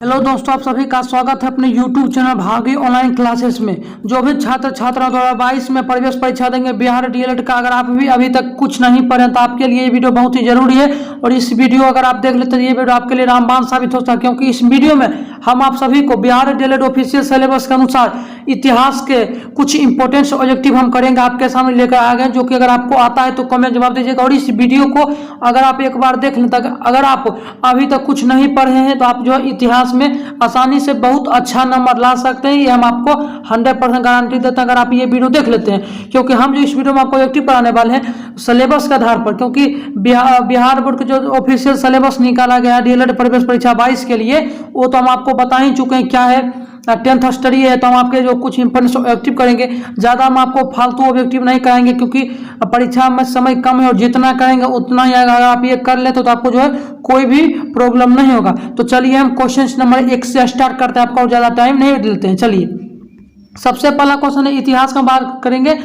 Hello दोस्तों, आप सभी का स्वागत है अपने YouTube चैनल भागी ऑनलाइन क्लासेस में। जो भी छात्र छात्रा 2022 में प्रवेश परीक्षा देंगे बिहार डीएलएड का, अगर आप भी अभी तक कुछ नहीं पढ़े तो आपके लिए ये वीडियो बहुत ही जरूरी है। और इस वीडियो अगर आप देख लेते हैं, ये वीडियो आपके लिए रामबाण साबित हो सकता है, क्योंकि इस वीडियो में हम आप सभी को बिहार डीएलएड ऑफिशियल सिलेबस के अनुसार इतिहास के कुछ इंपॉर्टेंट ऑब्जेक्टिव हम करेंगे, आपके सामने लेकर आ गए, जो कि अगर आपको आता है तो कमेंट जवाब दीजिएगा। और इस वीडियो को अगर आप एक बार देख लें, अगर आप अभी तक कुछ नहीं पढ़े हैं तो आप जो है इतिहास में आसानी से बहुत अच्छा नंबर ला सकते हैं। ये हम आपको 100% गारंटी देते हैं अगर आप ये वीडियो देख लेते हैं, क्योंकि हम जो इस वीडियो में आपको ऑब्जेक्टिव पढ़ाने वाले हैं सिलेबस के आधार पर, क्योंकि बिहार बोर्ड का जो ऑफिशियल सिलेबस निकाला गया है डीएलएड प्रवेश परीक्षा 22 के लिए, वो तो हम आपको बता ही चुके हैं क्या है। 10th स्टडी है, तो हम आपके जो कुछ इंपॉर्टेंट ऑब्जेक्टिव करेंगे, ज़्यादा हम आपको फालतू ऑब्जेक्टिव नहीं कराएंगे, क्योंकि परीक्षा में समय कम है और जितना करेंगे उतना ही आएगा। अगर आप ये कर लेते तो आपको जो है कोई भी प्रॉब्लम नहीं होगा। तो चलिए हम क्वेश्चन नंबर 1 से स्टार्ट करते हैं, आपका ज़्यादा टाइम नहीं लेते हैं। चलिए, सबसे पहला क्वेश्चन है, इतिहास का बात करेंगे।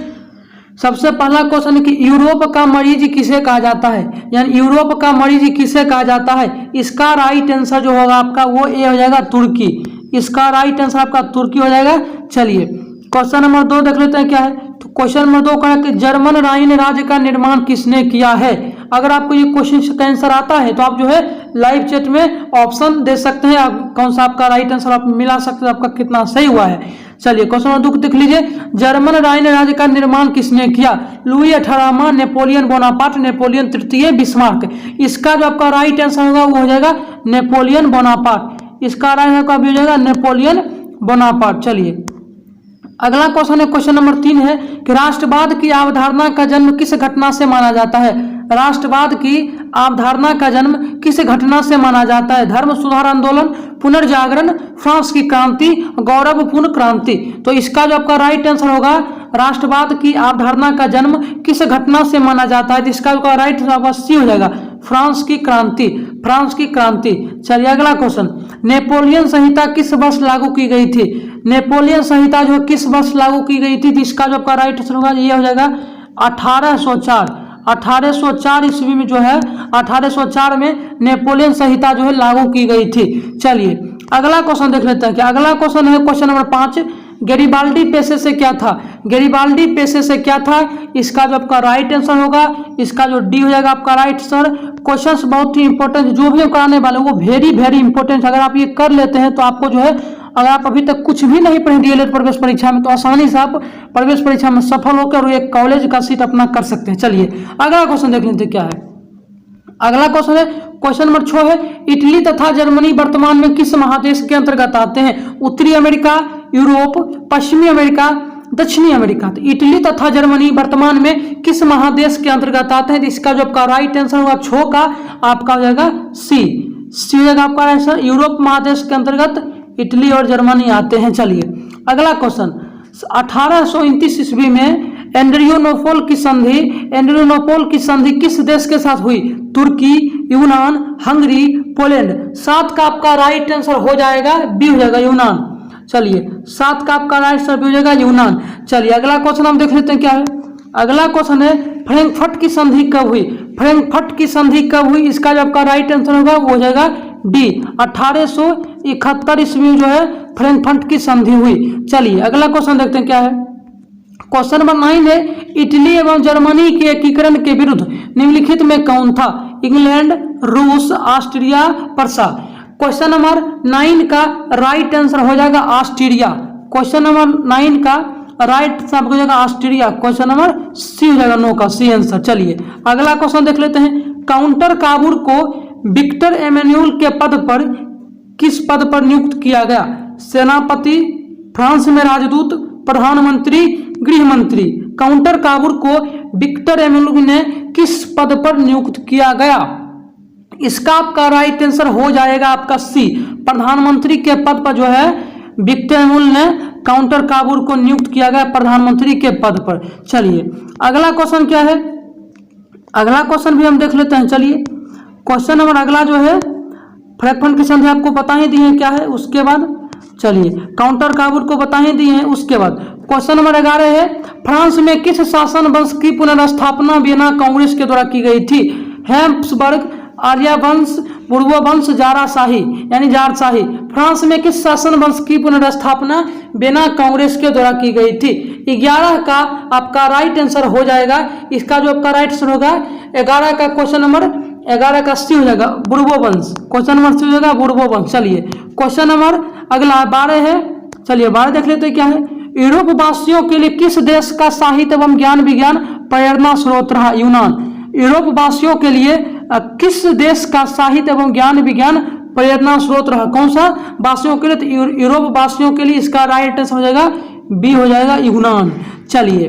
सबसे पहला क्वेश्चन है कि यूरोप का मरीज किसे कहा जाता है, यानी यूरोप का मरीज किसे कहा जाता है। इसका राइट आंसर जो होगा आपका वो ए हो जाएगा, तुर्की। इसका राइट आंसर आपका तुर्की हो जाएगा। चलिए क्वेश्चन नंबर 2 देख लेते हैं क्या है। तो क्वेश्चन नंबर 2 कहा कि जर्मन राइन राज्य का निर्माण किसने किया है। अगर आपको ये क्वेश्चन का आंसर आता है तो आप जो है लाइव चैट में ऑप्शन दे सकते हैं, आप कौन सा आपका राइट आंसर आप मिला सकते हैं, आपका कितना सही हुआ है। चलिए क्वेश्चन नंबर 2 देख लीजिए, जर्मन राइन राज्य का निर्माण किसने किया। लुई 18वां, नेपोलियन बोनापार्ट, नेपोलियन तृतीय, बिस्मार्क। इसका जो आपका राइट आंसर होगा वो हो जाएगा नेपोलियन बोनापार्ट। इसका राइट आंसर भी हो जाएगा नेपोलियन बोनापार्ट। चलिए अगला क्वेश्चन है, क्वेश्चन नंबर 3 है कि राष्ट्रवाद की अवधारणा का जन्म किस घटना से माना जाता है। राष्ट्रवाद की अवधारणा का जन्म किस घटना से माना जाता है। धर्म सुधार आंदोलन, पुनर्जागरण, फ्रांस की क्रांति, गौरवपूर्ण क्रांति। तो इसका जो आपका राइट आंसर होगा, राष्ट्रवाद की अवधारणा का जन्म किस घटना से माना जाता है, तो इसका जो राइट आंसर सी हो जाएगा, फ्रांस की क्रांति। फ्रांस की क्रांति। चलिए अगला क्वेश्चन, नेपोलियन संहिता किस वर्ष लागू की गई थी। नेपोलियन संहिता जो किस वर्ष लागू की गई थी, तो इसका जो आपका राइट आंसर होगा ये हो जाएगा 1804। 1804 ईस्वी में जो है 1804 में नेपोलियन संहिता जो है लागू की गई थी। चलिए अगला क्वेश्चन देख लेते हैं कि अगला क्वेश्चन है क्वेश्चन नंबर 5, गैरिबाल्डी पेशे से क्या था। गैरिबाल्डी पेशे से क्या था, इसका जो आपका राइट आंसर होगा, इसका जो डी हो जाएगा आपका राइट आंसर। क्वेश्चंस बहुत ही इंपॉर्टेंट, जो भी हम कराने वाले वो वेरी इंपॉर्टेंट। अगर आप ये कर लेते हैं तो आपको जो है, अगर आप अभी तक कुछ भी नहीं पढ़े डीएलएड प्रवेश परीक्षा में, तो आसानी से आप प्रवेश परीक्षा में सफल होकर एक कॉलेज का सीट अपना कर सकते हैं। चलिए अगला क्वेश्चन देख लेते हैं क्या है। अगला क्वेश्चन है क्वेश्चन नंबर 6 है, इटली तथा जर्मनी वर्तमान में किस महादेश के अंतर्गत आते हैं। उत्तरी अमेरिका, यूरोप, पश्चिमी अमेरिका, दक्षिणी अमेरिका। तो इटली तथा जर्मनी वर्तमान में किस महादेश के अंतर्गत आते हैं, तो इसका जो आपका राइट आंसर होगा 6 का आपका हो जाएगा सी हो जाएगा आपका आंसर। यूरोप महादेश के अंतर्गत इटली और जर्मनी आते हैं। चलिए अगला क्वेश्चन, 1829 ईस्वी में एड्रियानोपोल की संधि किस देश के साथ हुई। तुर्की, यूनान, हंगरी, पोलैंड। 7 का आपका राइट आंसर हो जाएगा बी हो जाएगा यूनान। चलिए 7 का आपका राइट आंसर बी हो जाएगा यूनान। चलिए अगला क्वेश्चन हम देख लेते हैं क्या है। अगला क्वेश्चन है, फ्रैंकफर्ट की संधि कब हुई। फ्रैंकफर्ट की संधि कब हुई, इसका जो आपका राइट आंसर होगा वो हो जाएगा डी, 1871 ईस्वी में जो है फ्रैंकफर्ट की संधि हुई। चलिए अगला क्वेश्चन देखते हैं क्या है। क्वेश्चन नंबर 9 है, इटली एवं जर्मनी के एकीकरण के विरुद्ध निम्नलिखित में कौन था। इंग्लैंड, रूस, ऑस्ट्रिया, प्रसा। क्वेश्चन नंबर 9 का राइट आंसर हो जाएगा ऑस्ट्रिया। क्वेश्चन नंबर 9 का राइट आंसर हो जाएगा ऑस्ट्रिया। क्वेश्चन नंबर सी हो जाएगा नो का सी आंसर। चलिए अगला क्वेश्चन देख लेते हैं, काउंटर काबूर को विक्टर एमेन्यूल के पद पर किस पद पर नियुक्त किया गया। सेनापति, फ्रांस में राजदूत, प्रधानमंत्री, गृह मंत्री। काउंटर काबूर को विक्टर एमेन्यूल ने किस पद पर नियुक्त किया गया, इसका आपका राइट आंसर हो जाएगा आपका सी, प्रधानमंत्री के पद पर जो है विक्टर एमेन्यूल ने काउंटर काबूर को नियुक्त किया गया प्रधानमंत्री के पद पर। चलिए अगला क्वेश्चन क्या है, अगला क्वेश्चन भी हम देख लेते हैं। चलिए क्वेश्चन नंबर अगला जो है, फ्रैंकफर्ट की संधि आपको बता ही दिए हैं क्या है, उसके बाद चलिए काउंटर काबूल को बता ही दिए हैं। उसके बाद क्वेश्चन नंबर 11 है, फ्रांस में किस शासन वंश की पुनर्स्थापना वियना कांग्रेस के द्वारा की गई थी। हैब्सबर्ग, आर्यवंश, पूर्ववंश, जाराशाही यानी जारशाही। फ्रांस में किस शासन वंश की पुनर्स्थापना बिना कांग्रेस के द्वारा की गई थी? 11 का आपका राइट आंसर हो जाएगा। इसका जो आपका राइट आंसर होगा 11 का क्वेश्चन नंबर 11 का सी हो जाएगा पूर्ववंश। क्वेश्चन नंबर सी हो जाएगा पूर्ववंश। चलिए क्वेश्चन नंबर अगला 12 है। चलिए 12 देख लेते हैं क्या है। यूरोप वासियों के लिए किस देश का साहित्य एवं ज्ञान विज्ञान प्रेरणा स्रोत रहा? यूनान। यूरोप वासियों के लिए किस देश का साहित्य एवं ज्ञान विज्ञान प्रेरणा स्रोत रहा? कौन सा वासियों के लिए? तो यूरोप वासियों के लिए इसका राइट आंसर हो जाएगा बी हो जाएगा यूनान। चलिए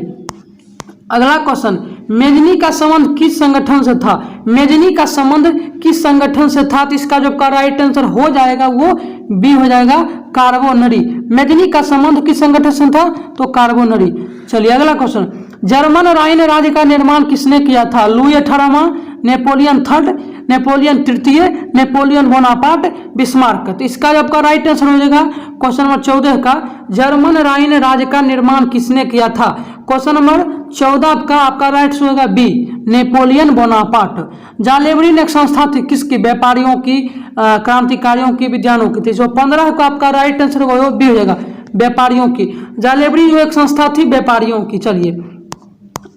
अगला क्वेश्चन, मेजनी का संबंध किस संगठन से था? मेजनी का संबंध किस संगठन से था? तो इसका जो आपका राइट आंसर हो जाएगा वो बी हो जाएगा कार्बोनरी। मेजनी का संबंध किस संगठन से था? तो कार्बोनरी। चलिए अगला क्वेश्चन, जर्मन राइन राज्य का निर्माण किसने किया था? लुई 18वां, नेपोलियन थर्ड, नेपोलियन तृतीय, नेपोलियन बोनापार्ट, बिस्मार्क। तो इसका आपका राइट आंसर हो जाएगा क्वेश्चन नंबर 14 का, जर्मन राइन राज्य का निर्माण किसने किया था? क्वेश्चन नंबर 14 का आपका राइट आंसर होगा बी, नेपोलियन बोनापार्ट। जालेबरी ने एक संस्था थी किसकी? व्यापारियों की, क्रांतिकारियों की, विद्वानों की थी। 15 का आपका राइट आंसर होगा बी हो जाएगा, व्यापारियों की। जालेबरी जो एक संस्था थी व्यापारियों की। चलिए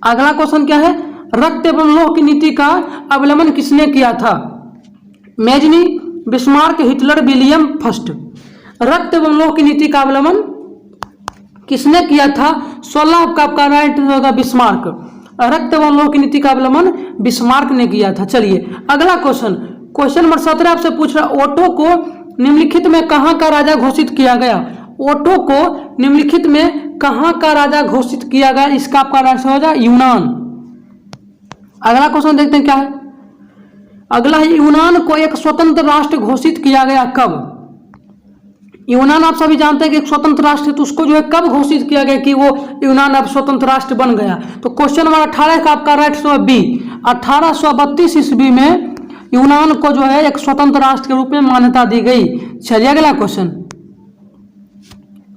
अगला क्वेश्चन क्या है, रक्त एवं लोह की नीति का अवलंबन किसने किया था? Mazzini, Bismarck, Hitler, William first. रक्त एवं लोह की नीति का अवलंबन किसने किया था? 16 का आपका राइट होगा बिस्मार्क। रक्त एवं लोह की नीति का अवलंबन बिस्मार्क ने किया था। चलिए अगला क्वेश्चन, क्वेश्चन नंबर 17 आपसे पूछ रहा, ओटो को निम्नलिखित में कहाँ का राजा घोषित किया गया? ओटो को निम्नलिखित में कहाँ का राजा घोषित किया गया? इसका आपका राइट हो जाएगा यूनान। अगला क्वेश्चन देखते हैं क्या है। अगला है, यूनान को एक स्वतंत्र राष्ट्र घोषित किया गया कब? यूनान आप सभी जानते हैं कि एक स्वतंत्र राष्ट्र है, तो उसको जो है कब घोषित किया गया कि वो यूनान अब स्वतंत्र राष्ट्र बन गया? तो क्वेश्चन नंबर 18 का आपका राइट आंसर बी, 1832 ईस्वी में यूनान को जो है एक स्वतंत्र राष्ट्र के रूप में मान्यता दी गई। चलिए अगला क्वेश्चन,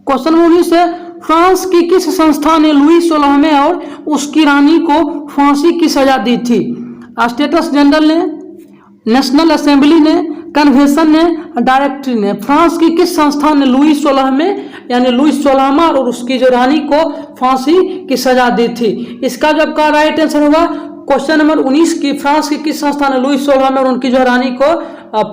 क्वेश्चन 19 है, फ्रांस की किस संस्था ने लुई 16वें और उसकी रानी को फांसी की सजा दी थी? स्टेटस जनरल ने, नेशनल असेंबली ने, कन्वेंशन ने, डायरेक्टरी ने। फ्रांस की किस संस्था ने लुई 16वें यानी लुई 16वां और उसकी जो रानी को फांसी की सजा दी थी? इसका जो आपका राइट आंसर होगा क्वेश्चन नंबर 19 की, फ्रांस की किस संस्था ने लुई 16वें और उनकी जो रानी को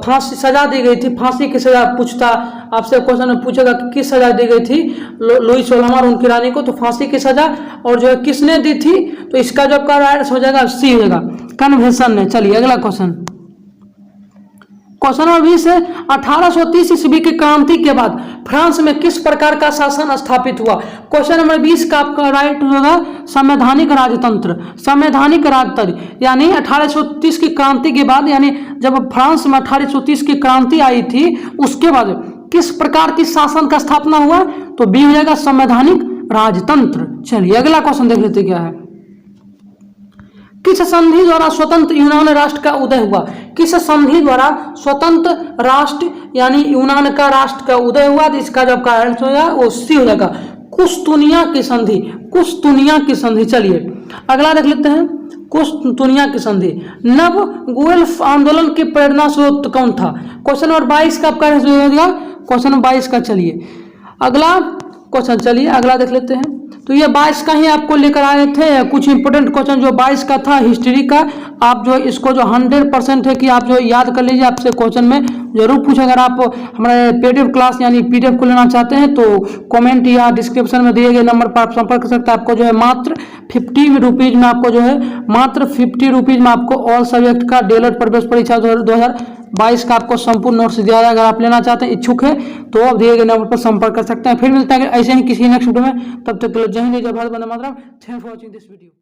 फांसी सजा दी गई थी? फांसी की सजा पूछता आपसे क्वेश्चन में पूछेगा कि किस सजा दी गई थी लुई 16वां और उनकी रानी को? तो फांसी की सजा। और जो है किसने दी थी? तो इसका जो आपका राइट हो जाएगा सी हो जाएगा, कन्वेंशन ने। चलिए अगला क्वेश्चन, क्वेश्चन नंबर 20 है, 1830 ईस्वी की क्रांति के बाद फ्रांस में किस प्रकार का शासन स्थापित हुआ? क्वेश्चन नंबर 20 का आपका राइट होगा संवैधानिक राजतंत्र। संवैधानिक राजतंत्र यानी 1830 की क्रांति के बाद, यानी जब फ्रांस में 1830 की क्रांति आई थी उसके बाद किस प्रकार की शासन का स्थापना हुआ? तो बी हो जाएगा संवैधानिक राजतंत्र। चलिए अगला क्वेश्चन देख लेते क्या है। किस संधि द्वारा स्वतंत्र यूनान राष्ट्र का उदय हुआ? किस संधि द्वारा स्वतंत्र राष्ट्र यानी यूनान का राष्ट्र का उदय हुआ? तो इसका जब का आंसर होगा वो सी हो जाएगा, कुस्तुनिया की संधि। कुस्तुनिया की संधि। चलिए अगला देख लेते हैं, कुस्तुनिया की संधि। नव गुएल्फ आंदोलन की प्रेरणा स्रोत कौन था? क्वेश्चन नंबर 22 का आपका आंसर हो जाएगा क्वेश्चन नंबर 22 का। चलिए अगला क्वेश्चन, चलिए अगला देख लेते हैं। तो ये 22 का ही आपको लेकर आए थे कुछ इंपोर्टेंट क्वेश्चन जो 22 का था हिस्ट्री का। आप जो इसको जो 100% है कि आप जो याद कर लीजिए, आपसे क्वेश्चन में जरूर पूछे। अगर आप हमारे पीडीएफ क्लास यानी पीडीएफ को लेना चाहते हैं तो कमेंट या डिस्क्रिप्शन में दिए गए नंबर पर आप संपर्क कर सकते हैं। आपको जो है मात्र 50 रुपीज़ में आपको जो है मात्र 50 रुपीज़ में आपको ऑल सब्जेक्ट का डीएलएड प्रवेश परीक्षा 2022 का आपको संपूर्ण नोट्स दिया जाएगा। अगर आप लेना चाहते हैं, इच्छुक है, तो आप दिए गए नंबर पर संपर्क कर सकते हैं। फिर मिलता है ऐसे ही किसी नेक्स्ट वीडियो में। तब तक के लिए जय हिंद, जय भारत, वंदे मातरम। Thanks for watching this video.